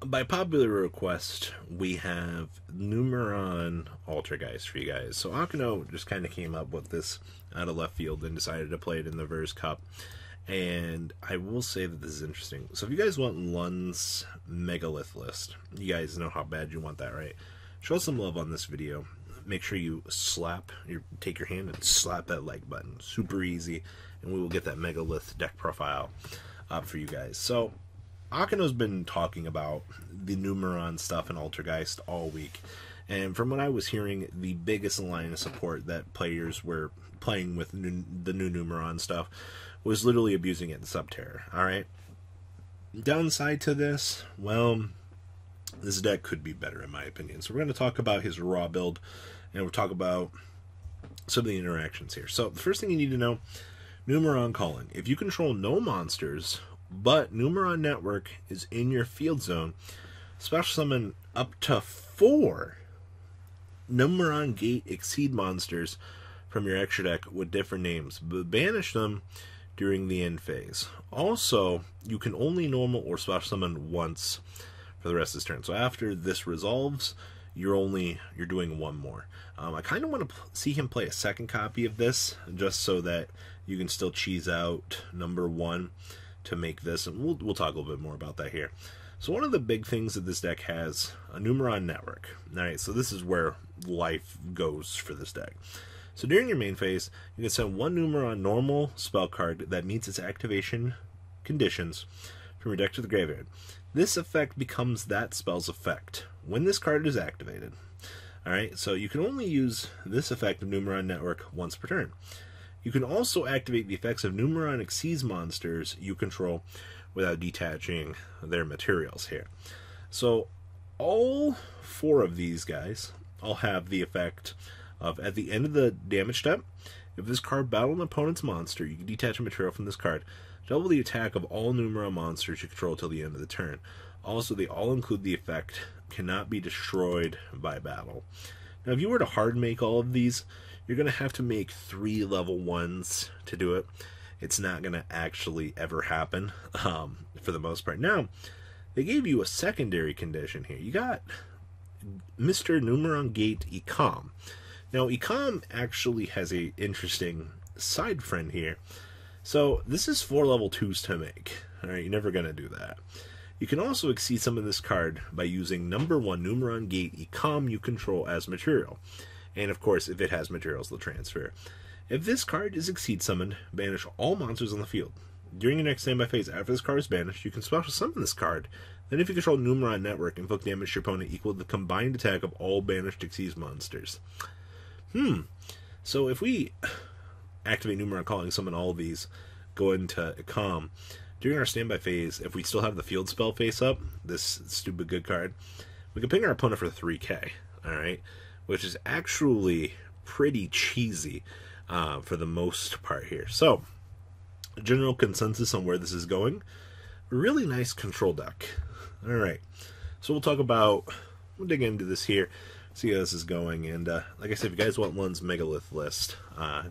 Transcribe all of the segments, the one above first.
By popular request, we have Numeron Altergeist for you guys. So Akeno just kind of came up with this out of left field and decided to play it in the Verz Cup. And I will say that this is interesting. So if you guys want Lund's Megalith list, you guys know how bad you want that, right? Show some love on this video. Make sure you take your hand and slap that like button. Super easy. And we will get that Megalith deck profile up for you guys. So Akeno's been talking about the Numeron stuff in Altergeist all week, and from what I was hearing, the biggest line of support that players were playing with the new Numeron stuff was literally abusing it in Subterror. Alright? Downside to this, well, this deck could be better in my opinion. So we're going to talk about his raw build, and we'll talk about some of the interactions here. So the first thing you need to know, Numeron calling. If you control no monsters, but Numeron Network is in your field zone, special summon up to 4 Numeron Gate Exceed monsters from your extra deck with different names, but banish them during the end phase. Also, you can only normal or special summon once for the rest of this turn. So after this resolves, you're doing one more. I kind of want to see him play a second copy of this, just so that you can still cheese out number 1 to make this, and we'll talk a little bit more about that here. So one of the big things that this deck has, a Numeron Network. Alright, so this is where life goes for this deck. So during your main phase, you can send 1 Numeron normal spell card that meets its activation conditions from your deck to the graveyard. This effect becomes that spell's effect when this card is activated. Alright, so you can only use this effect of Numeron Network once per turn. You can also activate the effects of Numeron Exceeds monsters you control without detaching their materials here. So all 4 of these guys all have the effect of, at the end of the damage step, if this card battled an opponent's monster, you can detach a material from this card. Double the attack of all Numeron monsters you control till the end of the turn. Also, they all include the effect, cannot be destroyed by battle. Now, if you were to hard make all of these, you're going to have to make 3 level 1s to do it. It's not going to actually ever happen, for the most part. Now, they gave you a secondary condition here. You got Mr. Numeron Gate Ecom. Now, Ecom actually has a interesting side friend here. So, this is 4 level 2s to make. Alright, you're never going to do that. You can also exceed some of this card by using number 1 Numeron Gate Ecom you control as material. And of course, if it has materials, they'll transfer. If this card is Exceed summoned, banish all monsters on the field. During your next standby phase, after this card is banished, you can special summon this card. Then if you control Numeron Network, invoke damage to your opponent equal to the combined attack of all banished Exceed monsters. So if we activate Numeron Calling, summon all of these, go into Ecom, during our standby phase, if we still have the field spell face up, this stupid good card, we can ping our opponent for 3k, alright? Which is actually pretty cheesy for the most part here. So, general consensus on where this is going. Really nice control deck. Alright, so we'll dig into this here, see how this is going, and like I said, if you guys want Lund's Megalith list,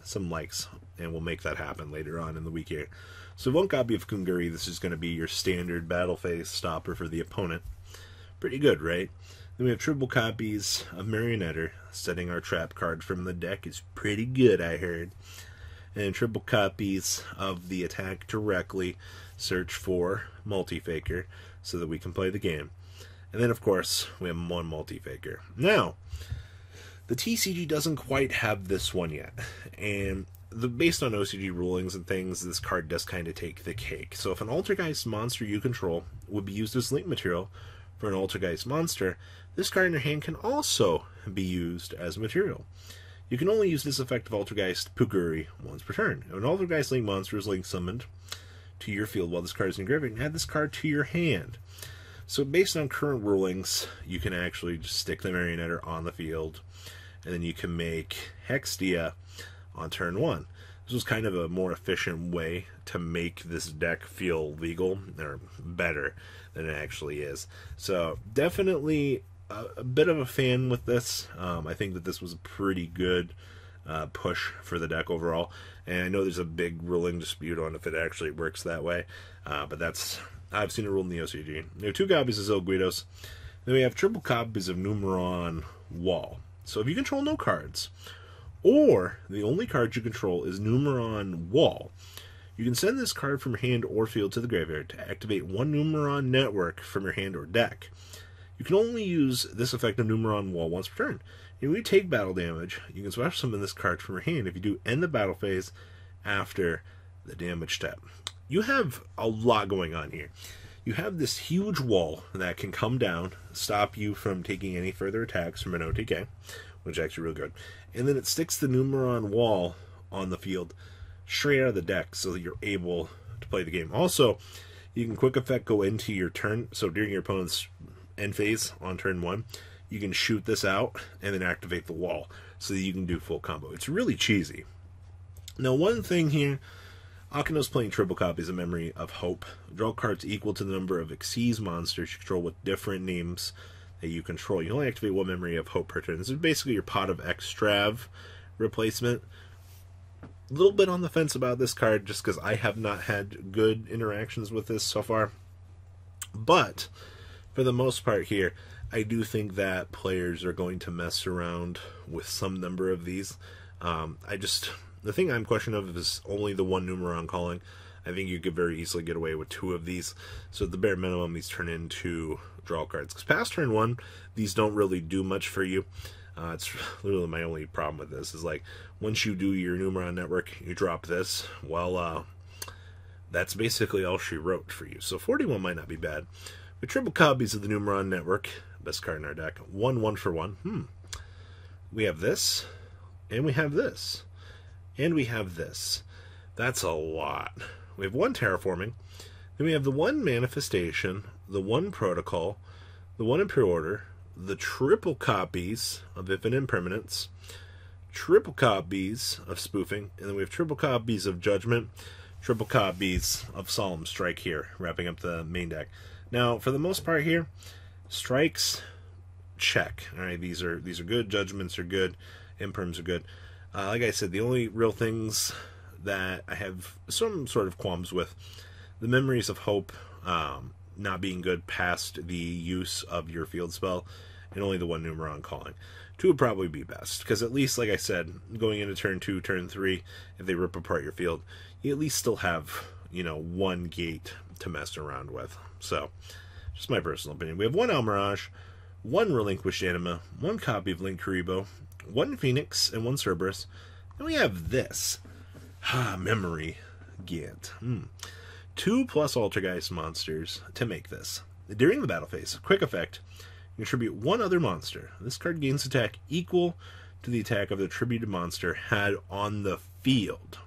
some likes, and we'll make that happen later on in the week here. So 1 copy of Kunguri, this is going to be your standard battle phase stopper for the opponent. Pretty good, right? Then we have triple copies of Marionetter. Setting our trap card from the deck is pretty good, I heard. And triple copies of the attack directly. Search for Multi-Faker so that we can play the game. And then, of course, we have 1 Multi-Faker. Now, the TCG doesn't quite have this one yet. And based on OCG rulings and things, this card does kind of take the cake. So if an Altergeist monster you control would be used as link material for an Altergeist monster, this card in your hand can also be used as material. You can only use this effect of Altergeist Puguri once per turn. If an Altergeist link monster is link summoned to your field while this card is in your graveyard, add this card to your hand. So based on current rulings, you can actually just stick the Marionetter on the field, and then you can make Hextia on turn 1. This was kind of a more efficient way to make this deck feel legal, or better than it actually is. So definitely a bit of a fan with this. I think that this was a pretty good push for the deck overall. And I know there's a big ruling dispute on if it actually works that way, but I've seen it ruled in the OCG. We have 2 copies of Zilguidos. Then we have triple copies of Numeron Wall. So if you control no cards, or the only card you control is Numeron Wall, you can send this card from your hand or field to the graveyard to activate 1 Numeron network from your hand or deck. You can only use this effect of Numeron Wall once per turn. If you take battle damage, you can special summon this card from your hand. If you do, end the battle phase after the damage step. You have a lot going on here. You have this huge wall that can come down, stop you from taking any further attacks from an OTK, which is actually really good. And then it sticks the Numeron Wall on the field straight out of the deck so that you're able to play the game. Also, you can quick effect go into your turn, so during your opponent's end phase on turn 1, you can shoot this out and then activate the wall so that you can do full combo. It's really cheesy. Now, one thing here, Akeno's playing triple copies of Memory of Hope. Draw cards equal to the number of Xyz monsters you control with different names that you control. You only activate 1 Memory of Hope per turn. This is basically your Pot of Extrav replacement. A little bit on the fence about this card just because I have not had good interactions with this so far. But for the most part here, I do think that players are going to mess around with some number of these. The thing I'm questioning of is only the 1 Numeron calling. I think you could very easily get away with 2 of these. So at the bare minimum, these turn into draw cards. Because past turn 1, these don't really do much for you. It's literally my only problem with this. Is like, once you do your Numeron network, you drop this. Well, that's basically all she wrote for you. So 41 might not be bad. With triple copies of the Numeron network, best card in our deck, 1 for 1. We have this, and we have this, and we have this. That's a lot. We have 1 terraforming, then we have the 1 manifestation, the 1 protocol, the 1 impure order, the triple copies of infinite impermanence, triple copies of spoofing, and then we have triple copies of judgment, triple copies of solemn strike here, wrapping up the main deck. Now, for the most part here, strikes, check. All right, these are good. Judgments are good. Imperms are good. Like I said, the only real things that I have some sort of qualms with, the Memories of Hope not being good past the use of your field spell, and only the 1 Numeron calling. 2 would probably be best, because at least, like I said, going into turn 2, turn 3, if they rip apart your field, you at least still have, 1 gate to mess around with. So, just my personal opinion. We have 1 Almirage, 1 Relinquished Anima, 1 copy of Link Karibo, 1 Phoenix, and 1 Cerberus. Then we have this. Memory Gant. 2 plus Altergeist monsters to make this. During the battle phase, quick effect, contribute 1 other monster. This card gains attack equal to the attack of the attributed monster had on the field.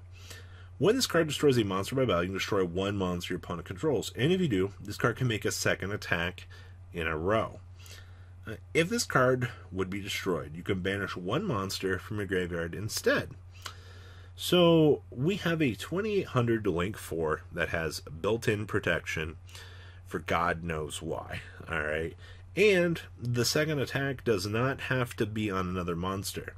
When this card destroys a monster by battle, you can destroy 1 monster your opponent controls. And if you do, this card can make a second attack in a row. If this card would be destroyed, you can banish 1 monster from your graveyard instead. So we have a 2800 Link 4 that has built-in protection for God knows why. Alright? And the second attack does not have to be on another monster.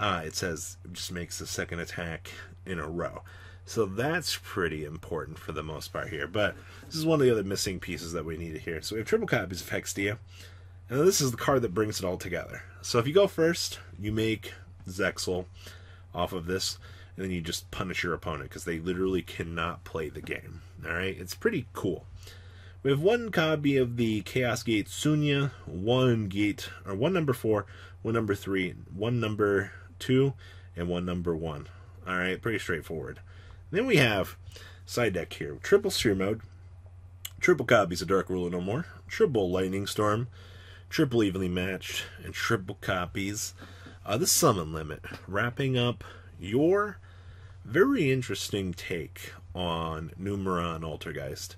It says it just makes the second attack in a row. So that's pretty important for the most part here. But this is one of the other missing pieces that we needed here. So we have triple copies of Hextia. And this is the card that brings it all together. So if you go first, you make Zexal off of this, and then you just punish your opponent because they literally cannot play the game. Alright? It's pretty cool. We have 1 copy of the Chaos Gate Sunya, 1 number 4, 1 number 3, 1 number 2, and 1 number 1. Alright, pretty straightforward. Then we have side deck here. Triple Sphere Mode, triple copies of Dark Ruler No More, triple Lightning Storm, triple Evenly Matched, and triple copies the Summon Limit, wrapping up your very interesting take on Numeron Altergeist.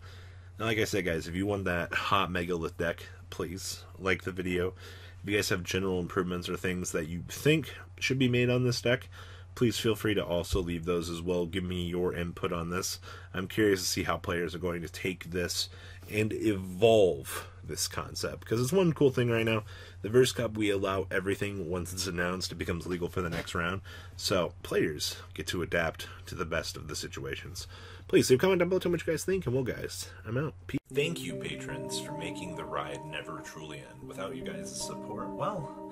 Now, like I said, guys, if you want that hot Megalith deck, please like the video. If you guys have general improvements or things that you think should be made on this deck, please feel free to also leave those as well. Give me your input on this. I'm curious to see how players are going to take this and evolve this concept, because it's one cool thing right now. The Verz Cup, we allow everything once it's announced, it becomes legal for the next round, so players get to adapt to the best of the situations. Please leave a comment down below, tell me what you guys think, and well guys, I'm out. Peace. Thank you, patrons, for making the ride never truly end. Without you guys' support, well,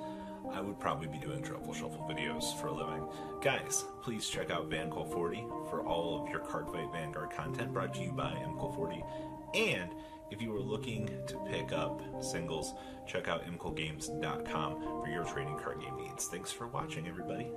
I would probably be doing Truffle Shuffle videos for a living. Guys, please check out VanCole40 for all of your Cardfight Vanguard content brought to you by MCole40. And if you are looking to pick up singles, check out mcolegames.com for your trading card game needs. Thanks for watching, everybody.